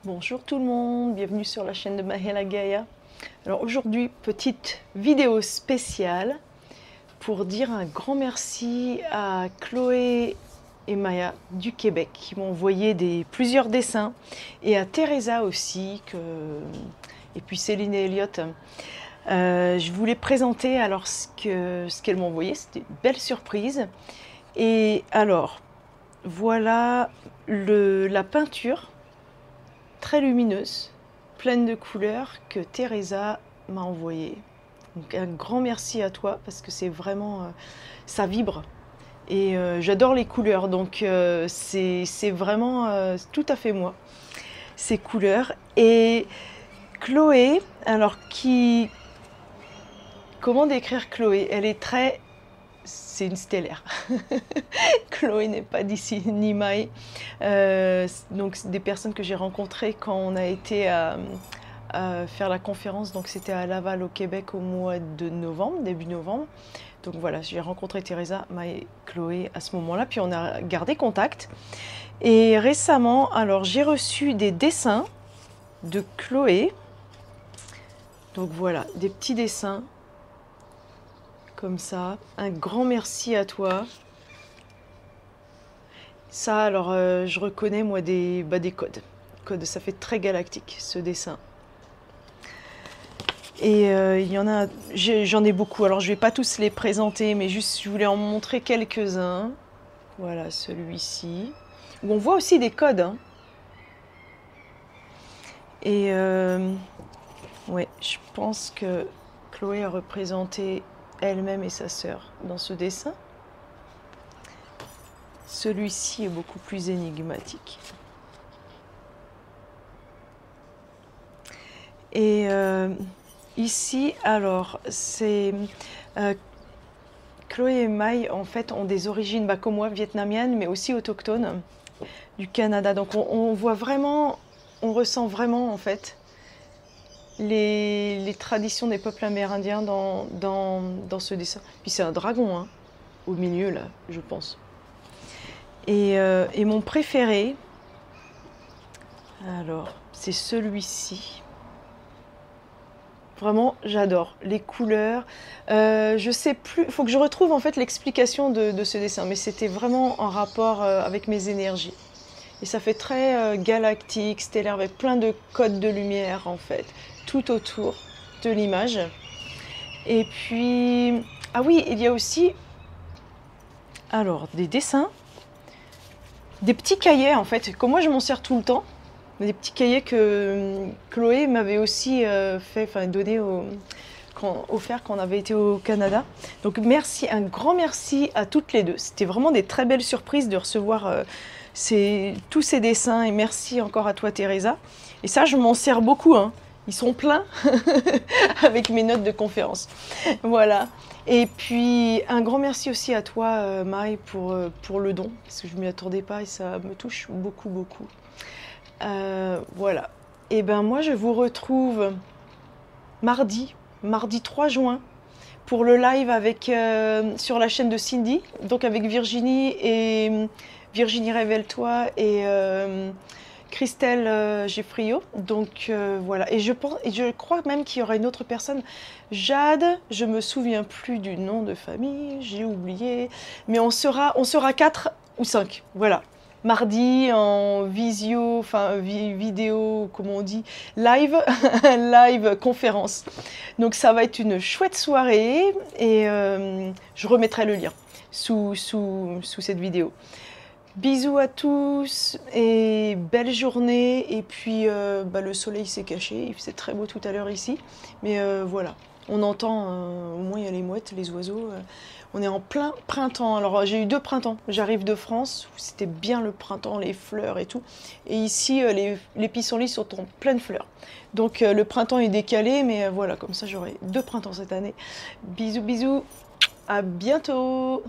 Bonjour tout le monde, bienvenue sur la chaîne de Mahela Gaia. Alors aujourd'hui, petite vidéo spéciale pour dire un grand merci à Chloé et Maya du Québec qui m'ont envoyé plusieurs dessins et à Teresa aussi et puis Céline et Elliot. Je voulais présenter alors ce qu'elles m'ont envoyé, c'était une belle surprise. Et alors, voilà la peinture très lumineuse, pleine de couleurs que Teresa m'a envoyée. Donc un grand merci à toi parce que c'est vraiment, ça vibre et j'adore les couleurs, donc c'est vraiment tout à fait moi, ces couleurs. Et Chloé, alors comment décrire Chloé? Elle est très... C'est une stellaire. Chloé n'est pas d'ici, ni Mai. Donc, c'est des personnes que j'ai rencontrées quand on a été à faire la conférence. Donc, c'était à Laval, au Québec, au mois de novembre, début novembre. Donc, voilà, j'ai rencontré Teresa, Mai et Chloé à ce moment-là. Puis, on a gardé contact. Et récemment, alors, j'ai reçu des dessins de Chloé. Donc, voilà, des petits dessins. Comme ça, un grand merci à toi. Ça, alors, je reconnais moi des codes. Ça fait très galactique ce dessin. Et il y en a, j'en ai beaucoup. Alors, je vais pas tous les présenter, mais juste, je voulais en montrer quelques-uns. Voilà, celui-ci. Où on voit aussi des codes. Hein. Et ouais, je pense que Chloé a représenté elle-même et sa sœur dans ce dessin. Celui-ci est beaucoup plus énigmatique. Et ici, alors, c'est... Chloé et Mai, en fait, ont des origines, comme moi, vietnamiennes, mais aussi autochtones du Canada. Donc, on voit vraiment, on ressent vraiment, en fait, les traditions des peuples amérindiens dans ce dessin. Puis c'est un dragon, hein, au milieu, là, je pense. Et mon préféré, alors, c'est celui-ci. Vraiment, j'adore les couleurs. Je sais plus, il faut que je retrouve en fait l'explication de ce dessin, mais c'était vraiment en rapport avec mes énergies. Et ça fait très galactique, stellaire, avec plein de codes de lumière en fait, tout autour de l'image. Et puis, ah oui, il y a aussi, alors, des dessins, des petits cahiers en fait, comme moi je m'en sers tout le temps. Des petits cahiers que Chloé m'avait aussi donné offert quand on avait été au Canada. Donc merci, un grand merci à toutes les deux. C'était vraiment des très belles surprises de recevoir tous ces dessins. Et merci encore à toi Teresa. Et ça, je m'en sers beaucoup. Hein. Ils sont pleins avec mes notes de conférence. Voilà. Et puis un grand merci aussi à toi Mai pour le don. Parce que je ne m'y attendais pas et ça me touche beaucoup, beaucoup. Voilà. Et ben moi je vous retrouve mardi 3 juin pour le live avec sur la chaîne de Cindy, donc avec Virginie et Virginie Révèle-toi et Christelle Geffriot. Donc voilà. Et je crois même qu'il y aura une autre personne, Jade. Je me souviens plus du nom de famille, j'ai oublié. Mais on sera 4 ou 5. Voilà. Mardi en visio, vidéo, comment on dit, live, live conférence. Donc ça va être une chouette soirée et je remettrai le lien sous cette vidéo. Bisous à tous et belle journée. Et puis le soleil s'est caché, il faisait très beau tout à l'heure ici. Mais voilà, on entend, au moins il y a les mouettes, les oiseaux. On est en plein printemps. Alors j'ai eu 2 printemps. J'arrive de France, c'était bien le printemps, les fleurs et tout. Et ici, les pissenlits sont en pleine fleurs. Donc le printemps est décalé, mais voilà, comme ça j'aurai 2 printemps cette année. Bisous, bisous, à bientôt.